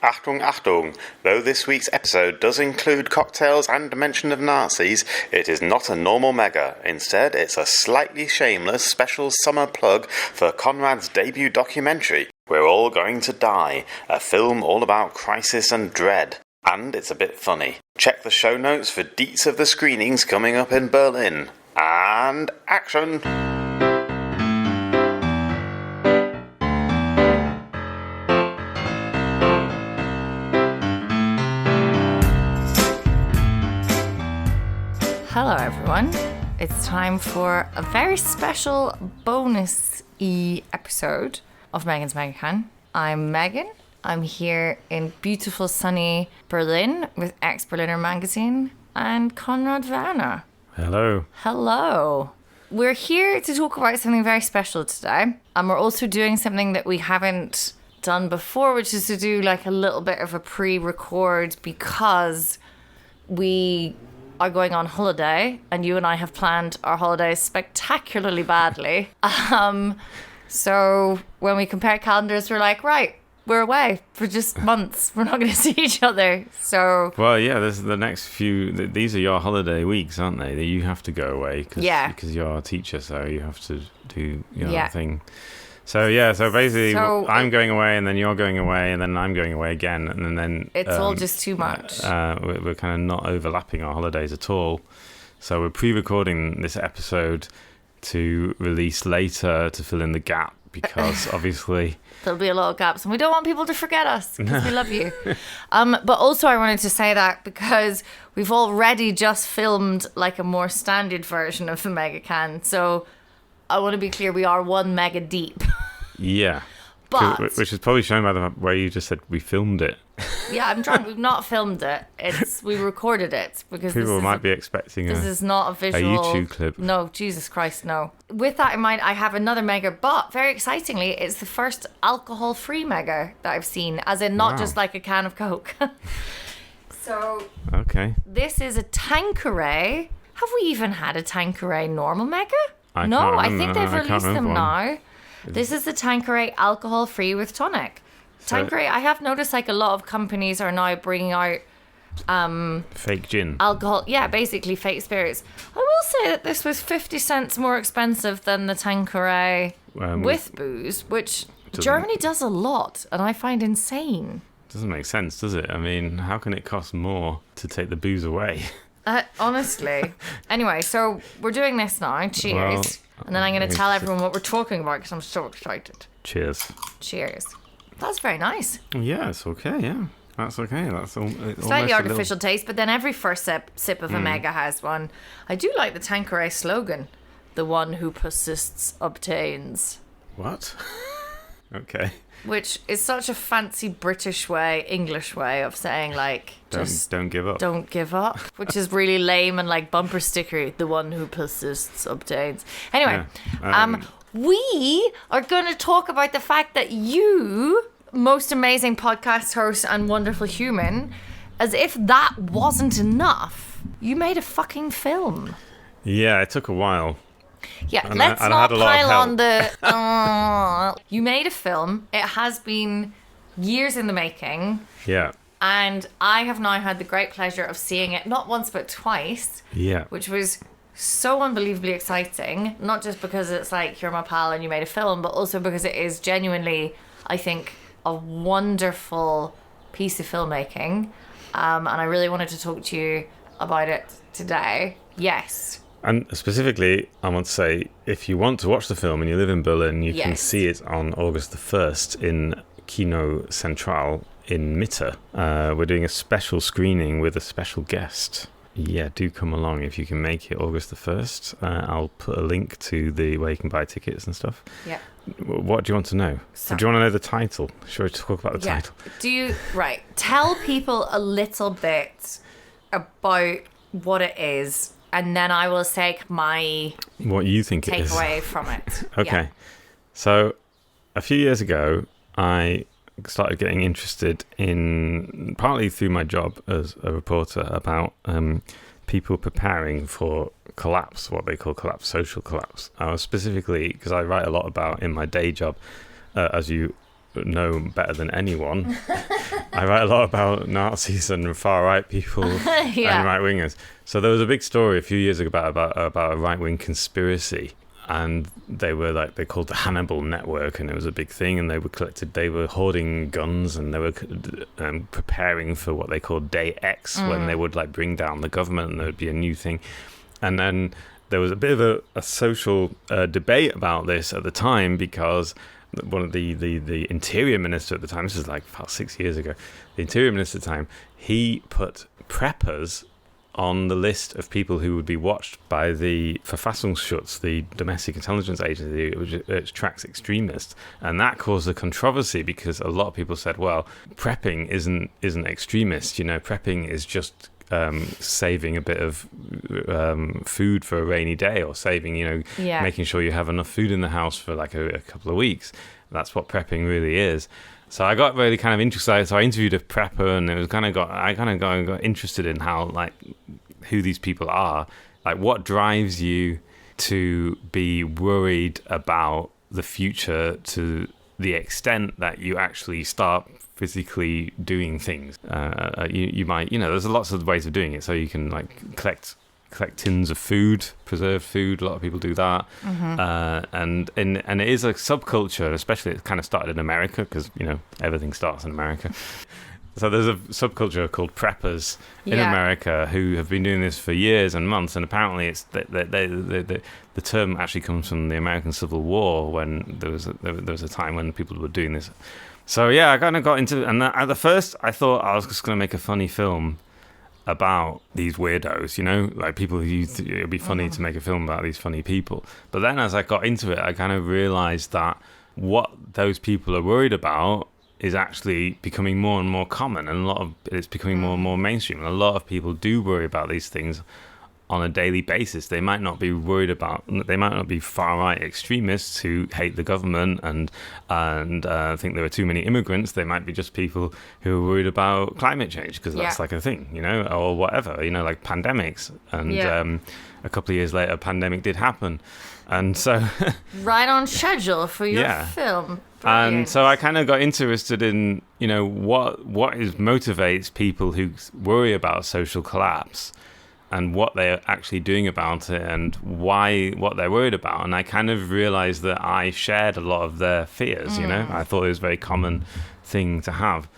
Achtung Achtung! Though this week's episode does include cocktails and mention of Nazis, it is not a normal mega. Instead, it's a slightly shameless special summer plug for Konrad's debut documentary, We're All Going to Die, a film all about crisis and dread. And it's a bit funny. Check the show notes for deets of the screenings coming up in Berlin. And action! Hello everyone, it's time for a very special bonus-y episode of Megan's Megacan. I'm Megan, I'm here in beautiful sunny Berlin with Ex-Berliner magazine and Konrad Werner. Hello. Hello. We're here to talk about something very special today, and we're also doing something that we haven't done before, which is to do like a little bit of a pre-record because we are going on holiday, and you and I have planned our holidays spectacularly badly. So when we compare calendars, we're like, right, we're away for just months. We're not going to see each other. So well, yeah, this is the next few. These are your holiday weeks, aren't they? That you have to go away because you're a teacher, so you have to do your thing. So basically, I'm going away, and then you're going away, and then I'm going away again, and then it's all just too much. We're kind of not overlapping our holidays at all. So we're pre-recording this episode to release later to fill in the gap because obviously there'll be a lot of gaps, and we don't want people to forget us because we love you. But also, I wanted to say that because we've already just filmed like a more standard version of the Megacan, so I want to be clear, we are 1 mega deep. Yeah. But which is probably shown by the way you just said we filmed it. Yeah, I'm drunk. We've not filmed it. We recorded it because people might be expecting this is not a visual YouTube clip. No, Jesus Christ, no. With that in mind, I have another mega, but very excitingly, it's the first alcohol-free mega that I've seen, as in not just like a can of Coke. So okay, this is a Tanqueray. Have we even had a Tanqueray normal mega? No, I think they've released them now. This is the Tanqueray alcohol-free with tonic. Tanqueray, I have noticed like a lot of companies are now bringing out fake gin. Alcohol, yeah, basically fake spirits. I will say that this was 50 cents more expensive than the Tanqueray with booze, which Germany does a lot, and I find insane. Doesn't make sense, does it? I mean, how can it cost more to take the booze away? Honestly. Anyway, so we're doing this now. Cheers. Well, and then I'm going to tell everyone what we're talking about because I'm so excited. Cheers. Cheers. That's very nice. Yeah, it's okay, yeah. That's okay. That's slightly artificial taste, but then every first sip of a mega has one. I do like the Tanqueray slogan. The one who persists obtains. What? Okay. Which is such a fancy British way, English way of saying like, don't give up. Don't give up, which is really lame and like bumper sticker. The one who persists obtains. Anyway, we are going to talk about the fact that you, most amazing podcast host and wonderful human, as if that wasn't enough, you made a fucking film. Yeah, it took a while. Yeah, let's not pile on the... You made a film. It has been years in the making. Yeah. And I have now had the great pleasure of seeing it not once but twice. Yeah. Which was so unbelievably exciting. Not just because it's like, you're my pal and you made a film, but also because it is genuinely, I think, a wonderful piece of filmmaking. And I really wanted to talk to you about it today. Yes. And specifically, I want to say, if you want to watch the film and you live in Berlin, you can see it on August the 1st in Kino Central in Mitte. We're doing a special screening with a special guest. Yeah, do come along if you can make it August the 1st. I'll put a link to where you can buy tickets and stuff. Yeah. What do you want to know? Do you want to know the title? Should we talk about the title? Right. Tell people a little bit about what it is, and then I will take my what you think it is takeaway from it. Okay. Yeah. So a few years ago, I started getting interested in, partly through my job as a reporter, about people preparing for collapse, what they call collapse, social collapse. I was specifically, because I write a lot about in my day job, as you know better than anyone. I write a lot about Nazis and far-right people and right-wingers. So there was a big story a few years ago about a right-wing conspiracy, and they called the Hannibal Network, and it was a big thing, and they were hoarding guns, and they were preparing for what they called Day X, when they would like bring down the government, and there would be a new thing. And then there was a bit of a social debate about this at the time, because one of the interior minister at the time, this is like about 6 years ago, the interior minister at the time, he put preppers on the list of people who would be watched by the Verfassungsschutz, the domestic intelligence agency, which tracks extremists. And that caused a controversy, because a lot of people said, well, prepping isn't extremist. Prepping is just saving a bit of food for a rainy day, or saving, making sure you have enough food in the house for like a couple of weeks. That's what prepping really is. So I got really kind of interested. So I interviewed a prepper, and I got interested in how, like, who these people are, like what drives you to be worried about the future to the extent that you actually start physically doing things. You might, there's lots of ways of doing it. So you can like collect tins of food, preserved food. A lot of people do that. And it is a subculture, especially it kind of started in America, because everything starts in America. So there's a subculture called preppers in America who have been doing this for years and months, and apparently it's the term actually comes from the American Civil War, when there was a time when people were doing this. So yeah, I kind of got into it, and at the first I thought I was just going to make a funny film about these weirdos, like people who it would be funny to make a film about these funny people. But then as I got into it, I kind of realized that what those people are worried about is actually becoming more and more common, and it's becoming more and more mainstream. And a lot of people do worry about these things on a daily basis. They might not be far-right extremists who hate the government and think there are too many immigrants. They might be just people who are worried about climate change, because that's like a thing, or whatever, like pandemics. And a couple of years later, a pandemic did happen. And so... right on schedule for your film. Brilliant. And so I kind of got interested in, what motivates people who worry about social collapse, and what they're actually doing about it, and what they're worried about. And I kind of realized that I shared a lot of their fears, I thought it was a very common thing to have.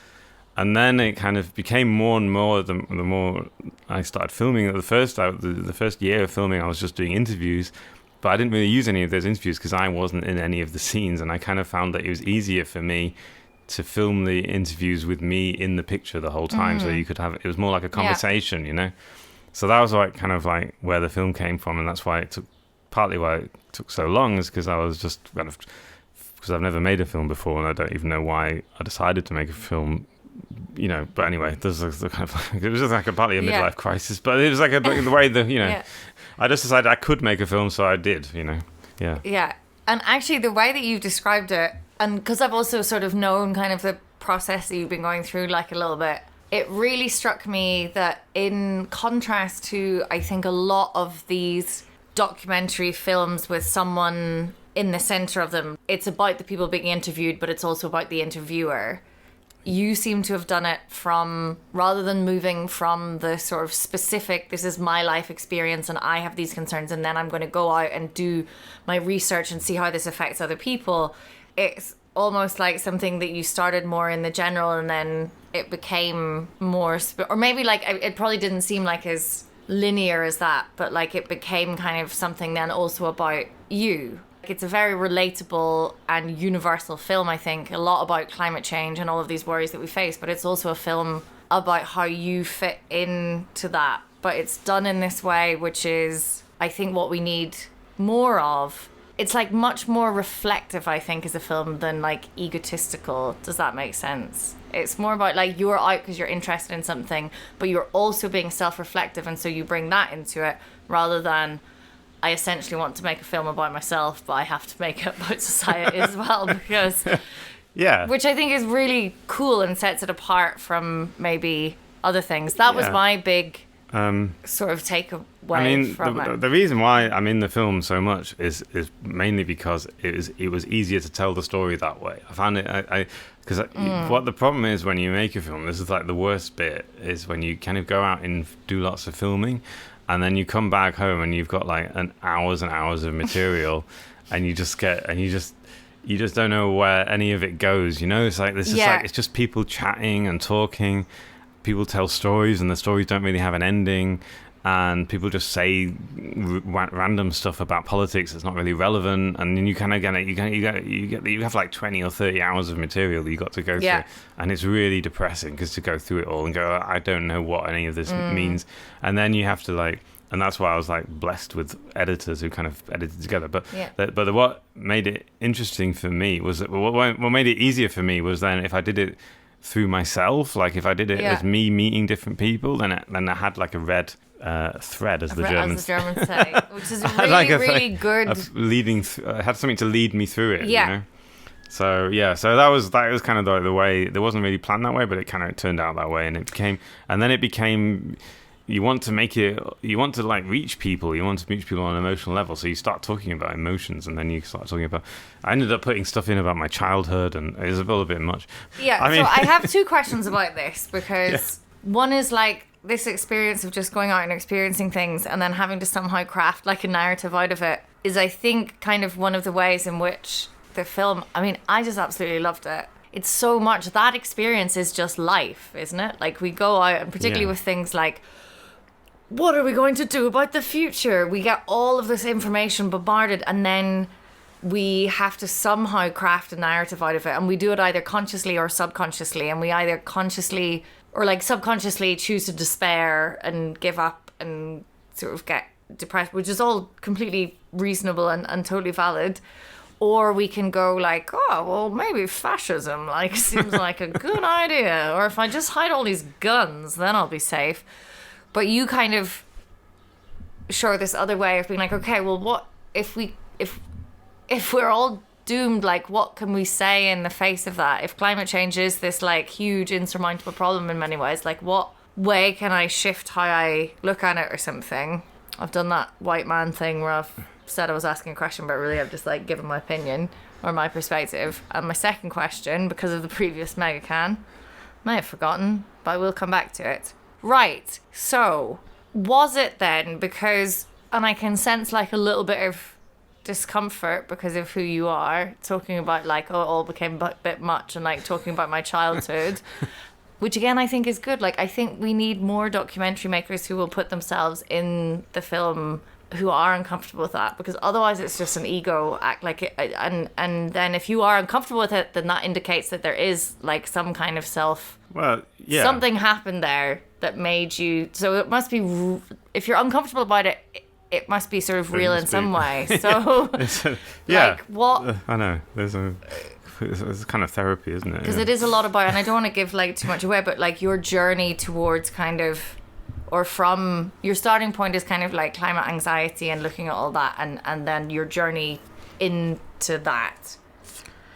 And then it kind of became more and more, the more I started filming. The first year of filming, I was just doing interviews, but I didn't really use any of those interviews because I wasn't in any of the scenes. And I kind of found that it was easier for me to film the interviews with me in the picture the whole time. So you could it was more like a conversation, So that was like kind of like where the film came from, and that's partly why it took so long, is because I was just because I've never made a film before, and I don't even know why I decided to make a film, But anyway, there's the kind of it was just like partly a midlife crisis, but it was like the way I just decided I could make a film, so I did, Yeah, and actually the way that you've described it, and because I've also sort of known kind of the process that you've been going through, like a little bit. It really struck me that in contrast to, I think, a lot of these documentary films with someone in the center of them, it's about the people being interviewed, but it's also about the interviewer. You seem to have done it rather than moving from the sort of specific, this is my life experience and I have these concerns, and then I'm going to go out and do my research and see how this affects other people. It's almost like something that you started more in the general, and then it became more or maybe like it probably didn't seem like as linear as that, but like it became kind of something then also about you. It's a very relatable and universal film, I think, a lot about climate change and all of these worries that we face, but it's also a film about how you fit into that. But it's done in this way, which is, I think, what we need more of. It's like much more reflective, I think, as a film than like egotistical. Does that make sense? It's more about like you're out because you're interested in something, but you're also being self-reflective, and so you bring that into it rather than I essentially want to make a film about myself, but I have to make it about society as well, because which I think is really cool and sets it apart from maybe other things. That was my big sort of takeaway from it. The reason why I'm in the film so much is mainly because it was easier to tell the story that way. I found it. Because what the problem is when you make a film, this is like the worst bit, is when you kind of go out and do lots of filming, and then you come back home and you've got like hours and hours of material, and you just don't know where any of it goes. You know, it's like this is like it's just people chatting and talking. People tell stories, and the stories don't really have an ending. And people just say random stuff about politics that's not really relevant, and then you kind of you have like 20 or 30 hours of material that you got to go through, and it's really depressing because to go through it all and go, I don't know what any of this means, and then you have to like, and that's why I was like blessed with editors who kind of edited together. But what made it interesting for me was that what made it easier for me was then if I did it through myself, like if I did it as me meeting different people, then I had like a red thread, as the Germans say, which is really good. I had something to lead me through it. You know? So that was kind of the way. It wasn't really planned that way, but it kind of turned out that way, and then it became. You want to like reach people. You want to reach people on an emotional level. So you start talking about emotions, and then you start talking about. I ended up putting stuff in about my childhood, and it was a little bit much. Yeah. So I have two questions about this because one is like this experience of just going out and experiencing things, and then having to somehow craft like a narrative out of it is, I think, kind of one of the ways in which the film. I mean, I just absolutely loved it. It's so much that experience is just life, isn't it? Like we go out, and particularly with things like. What are we going to do about the future? We get all of this information bombarded, and then we have to somehow craft a narrative out of it. And we do it either consciously or subconsciously. And we either consciously or like subconsciously choose to despair and give up and sort of get depressed, which is all completely reasonable and totally valid. Or we can go like, oh, well, maybe fascism like seems like a good idea. Or if I just hide all these guns, then I'll be safe. But you kind of show this other way of being like, okay, well, what if we're all doomed? Like, what can we say in the face of that? If climate change is this like huge insurmountable problem in many ways, like what way can I shift how I look at it or something? I've done that white man thing where I've said I was asking a question, but really I've just like given my opinion or my perspective. And my second question, because of the previous Mega Can, may have forgotten, but I will come back to it. Right, so was it then because, and I can sense like a little bit of discomfort because of who you are, talking about like, oh, it all became a bit much, and like talking about my childhood, which again I think is good. Like I think we need more documentary makers who will put themselves in the film, who are uncomfortable with that, because otherwise it's just an ego act. Like it, and then if you are uncomfortable with it, then that indicates that there is like some kind of something happened there that made you. So it must be, if you're uncomfortable about it, it must be sort of real in some way. So like what? I know it's kind of therapy, isn't it? Because it is a lot about, and I don't want to give like too much away, but like your journey towards kind of. Or from your starting point is kind of like climate anxiety and looking at all that, and then your journey into that.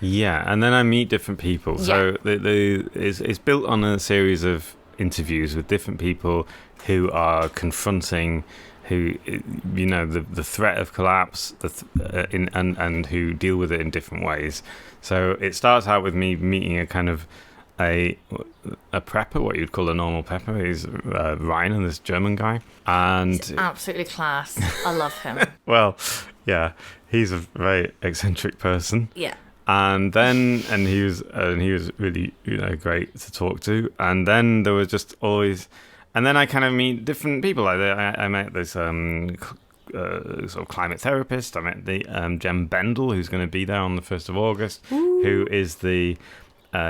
Yeah, and then I meet different people. So it's built on a series of interviews with different people who are confronting, who the threat of collapse, and who deal with it in different ways. So it starts out with me meeting a kind of a prepper, what you'd call a normal prepper. He's Rainer, this German guy, and he's absolutely class. I love him. Well, yeah, he's a very eccentric person. Yeah, and he was really great to talk to. And then there was just always, and then I kind of meet different people. Like I met this sort of climate therapist. I met the Jem Bendel, who's going to be there on the 1st of August, who is the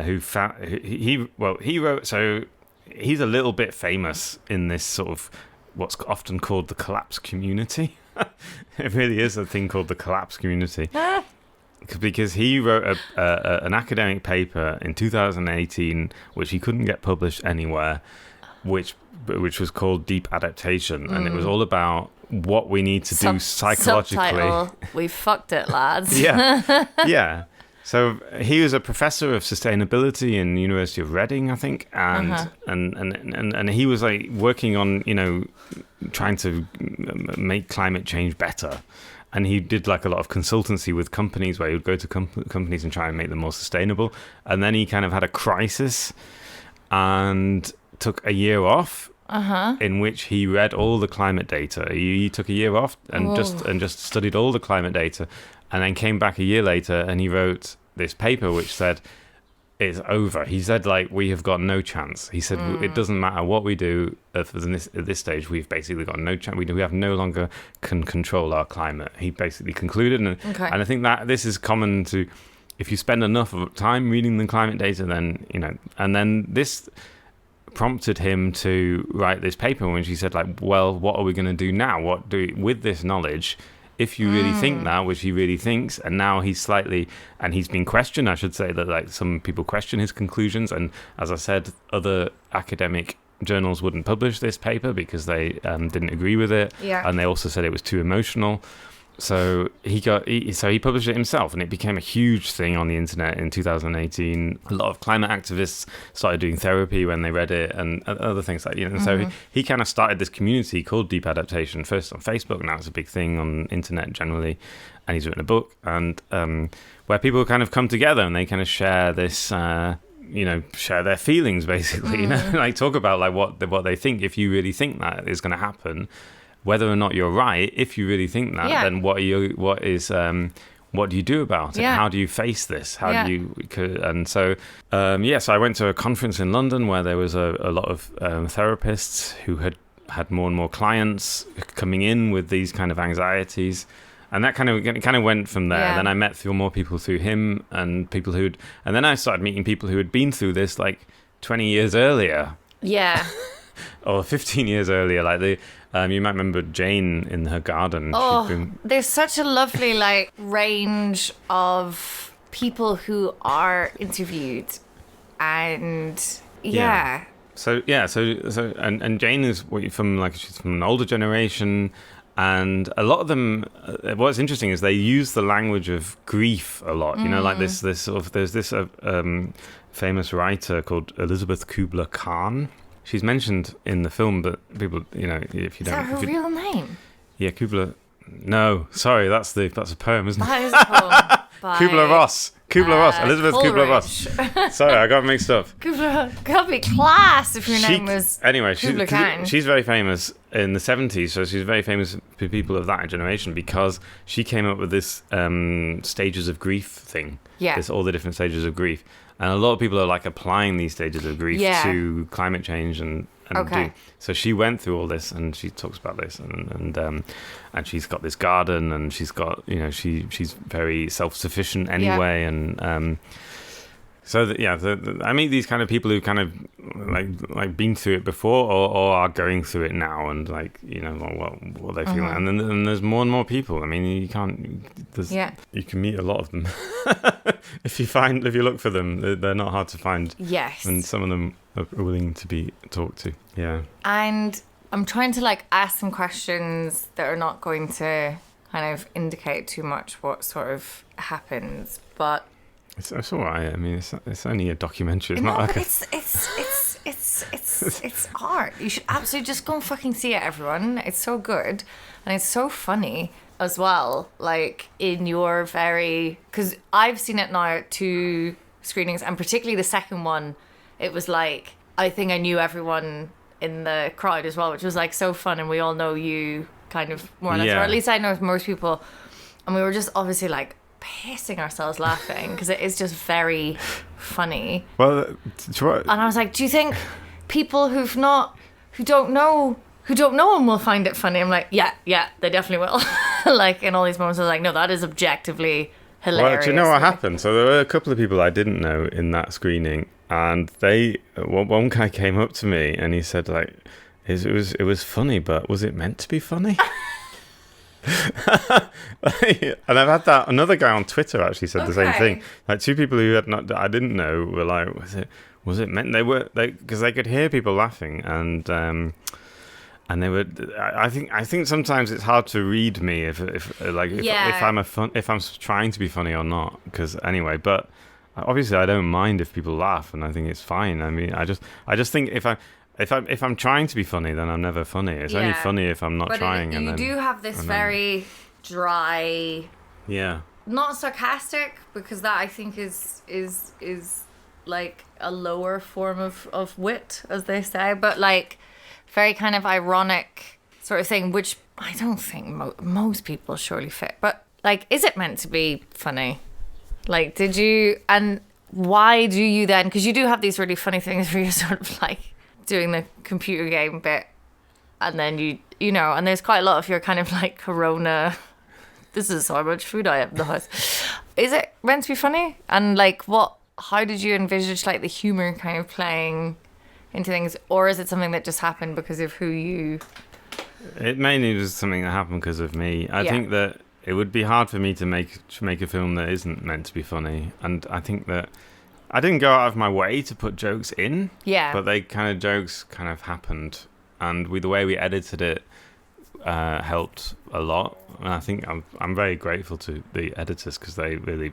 he wrote, so he's a little bit famous in this sort of what's often called the collapse community. It really is a thing called the collapse community. Because he wrote an academic paper in 2018 which he couldn't get published anywhere, which was called Deep Adaptation, and it was all about what we need to do psychologically. Subtitle, we fucked it, lads. Yeah. So he was a professor of sustainability in the University of Reading, I think, and he was like working on trying to make climate change better, and he did like a lot of consultancy with companies where he would go to companies and try and make them more sustainable. And then he kind of had a crisis and took a year off, in which he read all the climate data. He took a year off and just studied all the climate data, and then came back a year later and he wrote this paper which said, it's over. He said, like, we have got no chance. He said, it doesn't matter what we do at this stage. We've basically got no chance. We have no longer can control our climate. He basically concluded. And I think that this is common to, if you spend enough of time reading the climate data, then, and then this prompted him to write this paper, which he said, like, well, what are we going to do now? What do with this knowledge? If you really think that, which he really thinks, and now he's been questioned, I should say, that like some people question his conclusions, and as I said, other academic journals wouldn't publish this paper because they didn't agree with it, and they also said it was too emotional. So he published it himself, and it became a huge thing on the internet in 2018. A lot of climate activists started doing therapy when they read it, and other things like So he kind of started this community called Deep Adaptation, first on Facebook. Now it's a big thing on internet generally, and he's written a book, and where people kind of come together and they kind of share this. Share their feelings, basically. Like talk about like what they think. If you really think that is going to happen. Whether or not you're right, if you really think that, then what do you do about it? How do you face this? How do you? And so, so I went to a conference in London where there was a lot of therapists who had more and more clients coming in with these kind of anxieties, and that kind of went from there. Then I met more people through him, and and then I started meeting people who had been through this like 20 years earlier. Yeah. Or 15 years earlier, like you might remember Jane in her garden. There's such a lovely like range of people who are interviewed, and So Jane is she's from an older generation, and a lot of them. What's interesting is they use the language of grief a lot. Like this sort of there's this famous writer called Elizabeth Kubler-Kahn. She's mentioned in the film, but people, if you don't... Is that her real name? Yeah, Kubler... No, sorry, that's a poem, isn't it? That is a poem. Kubler-Ross. Elizabeth Kubler-Ross. Sorry, I got mixed up. Could be class if your name was Kubler-Kahn. She's very famous in the 70s, so she's very famous for people of that generation because she came up with this stages of grief thing. Yeah. All the different stages of grief. And a lot of people are like applying these stages of grief to climate change and so she went through all this, and she talks about this, and she's got this garden, and she's got she's very self-sufficient anyway, and I meet these kind of people who kind of like been through it before or are going through it now, and what they feel, and then there's more and more people. I mean, you can meet a lot of them if you look for them. They're not hard to find. Yes, and some of them are willing to be talked to. Yeah, and I'm trying to ask some questions that are not going to kind of indicate too much what sort of happens, but. It's all right. I mean, it's only a documentary. It's not like it's art. You should absolutely just go and fucking see it, everyone. It's so good, and it's so funny as well. Like because I've seen it now at 2 screenings, and particularly the second one, it was like I think I knew everyone in the crowd as well, which was like so fun, and we all know you kind of more or less, or at least I know most people, and we were just obviously like pissing ourselves laughing because it is just very funny. Well, and I was like, do you think people who don't know him will find it funny? I'm like, yeah, they definitely will. Like in all these moments, I was like, no, that is objectively hilarious. Well, do you know what happened? So there were a couple of people I didn't know in that screening, and one guy came up to me and he said, like, it was funny, but was it meant to be funny? And I've had that. Another guy on Twitter actually said the same thing. Like 2 people who I didn't know were like, was it meant? Because they could hear people laughing, and they were. I think sometimes it's hard to read me if I'm trying to be funny or not. Because anyway, but obviously I don't mind if people laugh, and I think it's fine. I mean, I just think if I'm trying to be funny, then I'm never funny. It's only funny if I'm not trying. You do have this very dry, Yeah. not sarcastic, because that I think is like a lower form of wit, as they say, but like very kind of ironic sort of thing, which I don't think most people surely fit. But like, is it meant to be funny? Like, did you, and why do you then, because you do have these really funny things where you're sort of like doing the computer game bit, and then you know, and there's quite a lot of your kind of like Corona, this is how much food I have in the house. Is it meant to be funny? And like, how did you envisage like the humor kind of playing into things, or is it something that just happened because of who you? It mainly was something that happened because of me. I think that it would be hard for me to make a film that isn't meant to be funny, and I think that I didn't go out of my way to put jokes in. Yeah. But jokes kind of happened, and the way we edited it helped a lot. And I think I'm very grateful to the editors, because they really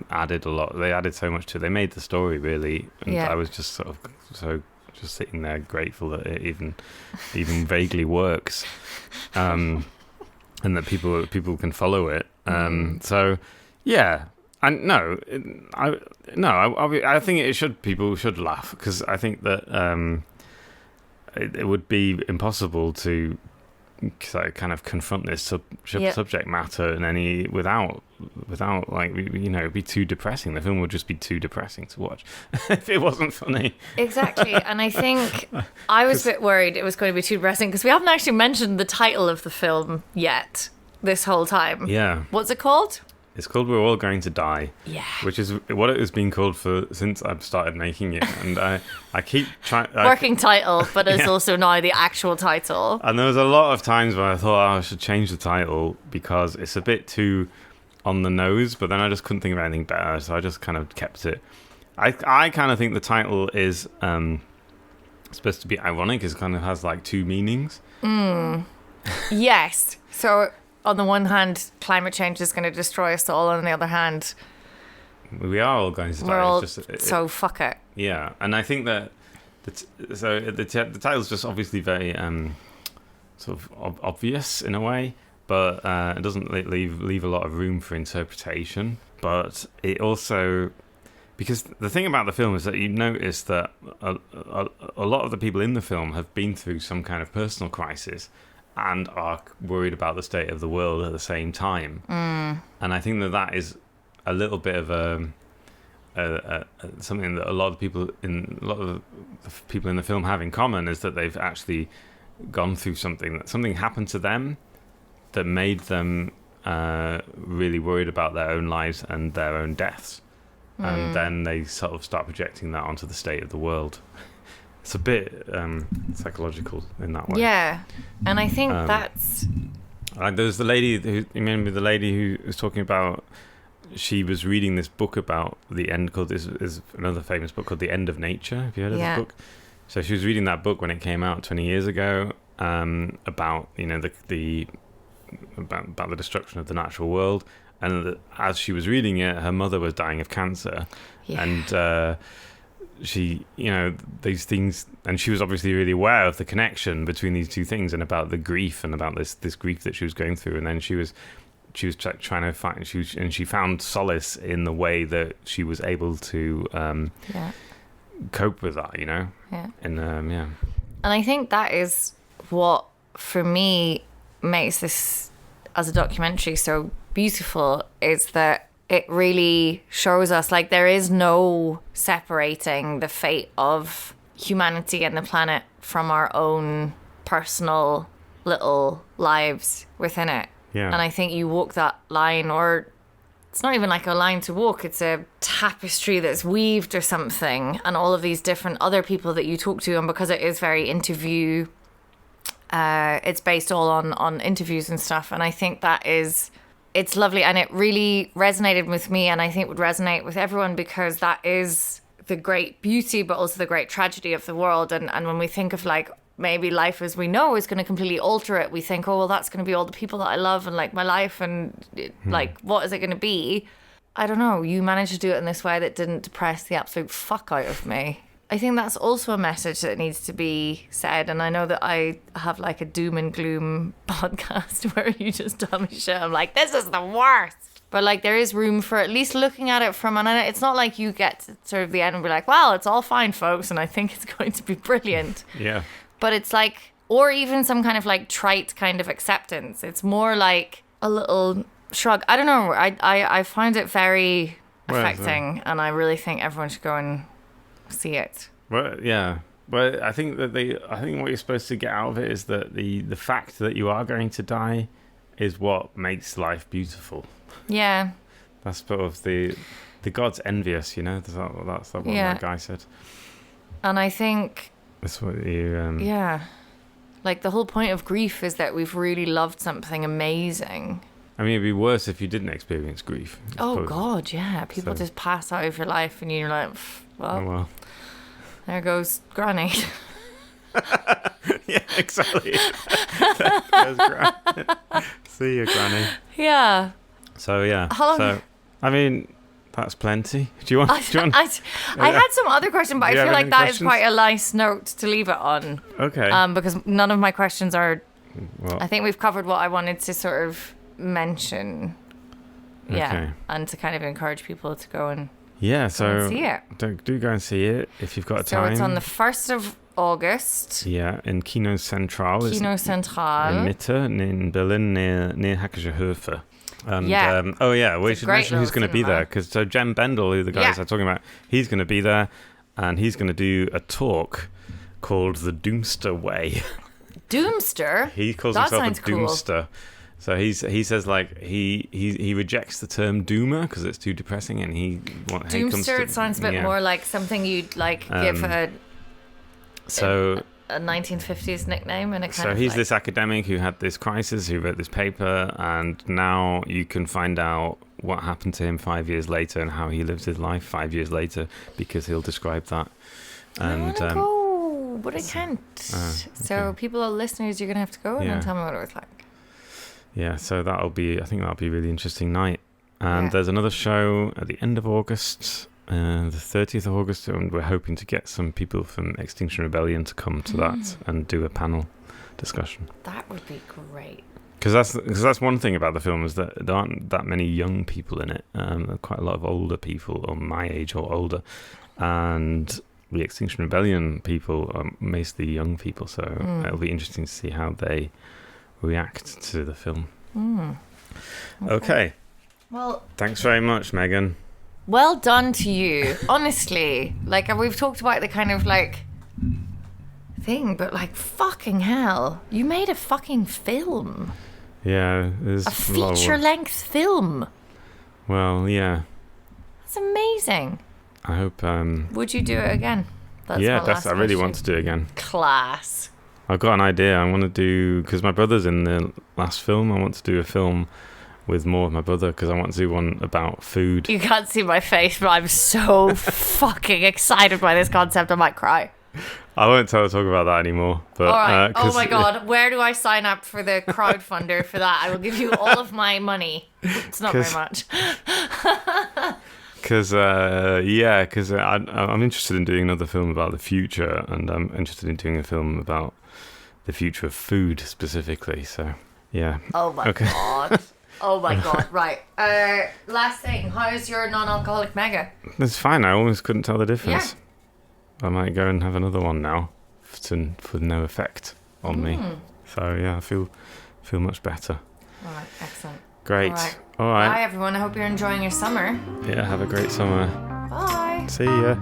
added a lot. They added so much to it. They made the story really, and I was just sort of just sitting there grateful that it even vaguely works, and that people can follow it. So yeah, and I think people should laugh, because I think that it would be impossible to kind of confront this subject matter in any without like, you know, it'd be too depressing. The film would just be too depressing to watch if it wasn't funny. Exactly. And I think I was a bit worried it was going to be too depressing, because we haven't actually mentioned the title of the film yet this whole time. Yeah. What's it called? It's called We're All Going to Die. Yeah. Which is what it has been called since I've started making it. And I keep trying... Working title, but it's also now the actual title. And there was a lot of times where I thought I should change the title because it's a bit too on the nose, but then I just couldn't think of anything better, so I just kind of kept it. I kind of think the title is supposed to be ironic. It kind of has like two meanings. Yes. So... on the one hand, climate change is going to destroy us all, and on the other hand, we are all going to die. We're all, so fuck it. Yeah, and I think that the title's just obviously very sort of obvious in a way, but it doesn't leave a lot of room for interpretation. But it also, because the thing about the film is that you notice that a lot of the people in the film have been through some kind of personal crisis and are worried about the state of the world at the same time. And I think that is a little bit of something that a lot of the people in the film have in common, is that they've actually gone through something happened to them that made them really worried about their own lives and their own deaths. And then they sort of start projecting that onto the state of the world. It's a bit psychological in that way. Yeah, and I think that's... there's the lady who... You remember the lady who was talking about... She was reading this book about the end called... This is another famous book called The End of Nature. Have you heard of this book? So she was reading that book when it came out 20 years ago, about, you know, about the destruction of the natural world. And as she was reading it, her mother was dying of cancer. Yeah. And... she, you know, these things, and she was obviously really aware of the connection between these two things, and about the grief, and about this grief that she was going through. And then she was trying to find, she found solace in the way that she was able to cope with that, you know. Yeah. And And I think that is what, for me, makes this as a documentary so beautiful, is that it really shows us, like, there is no separating the fate of humanity and the planet from our own personal little lives within it. Yeah. And I think you walk that line, or it's not even like a line to walk, it's a tapestry that's weaved or something, and all of these different other people that you talk to. And because it is very interview, it's based all on interviews and stuff. And I think it's lovely, and it really resonated with me, and I think would resonate with everyone, because that is the great beauty, but also the great tragedy of the world. And when we think of, like, maybe life as we know is going to completely alter it, we think, oh, well, that's going to be all the people that I love and, like, my life, and like, what is it going to be? I don't know. You managed to do it in this way that didn't depress the absolute fuck out of me. I think that's also a message that needs to be said. And I know that I have like a doom and gloom podcast where you just tell me shit. I'm like, this is the worst. But like there is room for at least looking at it from, and it's not like you get to sort of the end and be like, well, it's all fine, folks, and I think it's going to be brilliant. Yeah. But it's like, or even some kind of like trite kind of acceptance. It's more like a little shrug. I don't know. I find it very affecting, and I really think everyone should go and see it. Well, yeah. But I think that I think what you're supposed to get out of it is that the fact that you are going to die is what makes life beautiful. Yeah. That's sort of the gods envious, you know. That's what that guy said. And I think that's what you. Yeah. Like the whole point of grief is that we've really loved something amazing. I mean, it'd be worse if you didn't experience grief. Oh God, yeah. People just pass out of your life, and you're like, well. There goes Granny. Yeah, exactly. There's Granny. See you, Granny. Yeah. So yeah. How long? So I mean, that's plenty. Do you want? I had some other question, but I feel like that is quite a nice note to leave it on. Okay. Because none of my questions are. Well, I think we've covered what I wanted to sort of mention. Yeah, okay. and to kind of encourage people to go and. Yeah, so see it. Do go and see it if you've got time. So it's on the 1st of August. Yeah, in Kino Central. Kino Central. In Mitte, in Berlin, near Hackische And, yeah. We should mention who's going to be there. Because so Jem Bendel, who the guys are talking about, he's going to be there, and he's going to do a talk called The Doomster Way. Doomster? He calls himself a Doomster. So he says like he rejects the term doomer because it's too depressing, and Doomster. It sounds a bit more like something you'd like give a 1950s nickname, and so he's this academic who had this crisis, who wrote this paper, and now you can find out what happened to him 5 years later and how he lived his life 5 years later, because he'll describe that. And I want to go, but I can't. So people, listeners, you're gonna have to go and then tell me what it was like. Yeah, so I think that'll be a really interesting night. And there's another show at the end of August, the 30th of August, and we're hoping to get some people from Extinction Rebellion to come to that and do a panel discussion. That would be great. Because that's one thing about the film, is that there aren't that many young people in it. There are quite a lot of older people, or my age or older. And the Extinction Rebellion people are mostly young people, so it'll be interesting to see how they react to the film. Okay. Well, thanks very much, Megan. Well done to you. Honestly, like we've talked about the kind of like thing, but like fucking hell, you made a fucking film. Yeah, there's a feature-length film. Well, yeah. That's amazing. I hope. Would you do it again? I really want to do it again. Class. I've got an idea. I want to do, because my brother's in the last film, I want to do a film with more of my brother, because I want to do one about food. You can't see my face, but I'm so fucking excited by this concept. I might cry. I won't talk about that anymore. But, all right. Oh my God. Where do I sign up for the crowdfunder for that? I will give you all of my money. It's not very much. Because I'm interested in doing another film about the future, and I'm interested in doing a film about the future of food specifically. So, yeah. Oh my God. Oh my God. Right. Last thing. How's your non-alcoholic mega? It's fine. I almost couldn't tell the difference. Yeah. I might go and have another one now for no effect on me. So, yeah, I feel much better. All right. Excellent. Great. All right. Bye, everyone. I hope you're enjoying your summer. Yeah, have a great summer. Bye. See ya.